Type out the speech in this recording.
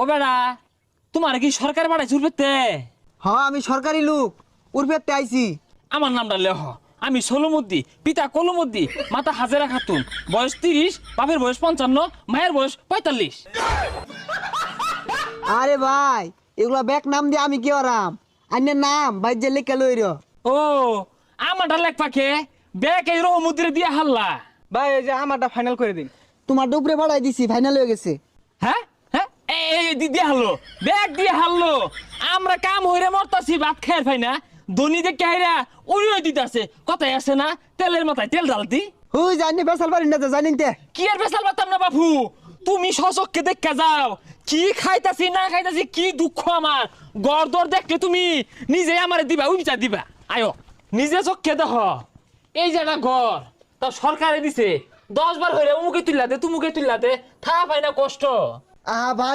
ও বেড়া তোমার কি সরকার বাড়াইছে উর্ফেতে? আমি সরকারি লোক উর্ফেতে আইছি। আমার নামটা লেহ। আমি সোলমুদ্দি, পিতা কলমুদ্দি, মাতা হাজেরা খাতুন, বয়স 30, বাপের বয়স 55, মায়ের বয়স 45। আরে ভাই এগুলা ব্যাক নাম দিয়ে আমি কি আরাম আইনের নাম ভাই যে লেখা লইর। ও আমারটা লেখ পাখে ব্যাগ এই রহমুদ্রে দিয়ে হাল্লা। ভাই এই যে আমারটা ফাইনাল করে দিন। তোমার ডুবরে বাড়াই দিছি, ফাইনাল হয়ে গেছে। হ্যাঁ হ্যাঁ এই দিয়ে হারলো, ব্যাগ দিয়ে হারলো। আমরা কাম হইরে মরতাছি, ভাত খাই পাই না। ধনী যে কাহিরা উড়িয়ে দিতেছে, কথাই আছে না, তেলের মাথায় তেল ডালতি। হুই জানি বেসাল পারি না, জানিন তে কি আর বেসাল পারতাম না বাপু, তুমি সচককে দেখা যাও কি খাইতাছি না খাইতাছি, কি দুঃখ আমার। গড়দর দেখলে তুমি নিজে আমারে দিবা, ওই বিচার দিবা। আয়ো নিজে চোখকে দেখ, এই যে একটা ঘর তা সরকারে দিছে, 10 বার হইলে উমুকে তুললাতে তুমুকে তুললাতে থা পাই না কষ্ট। আহা ভাই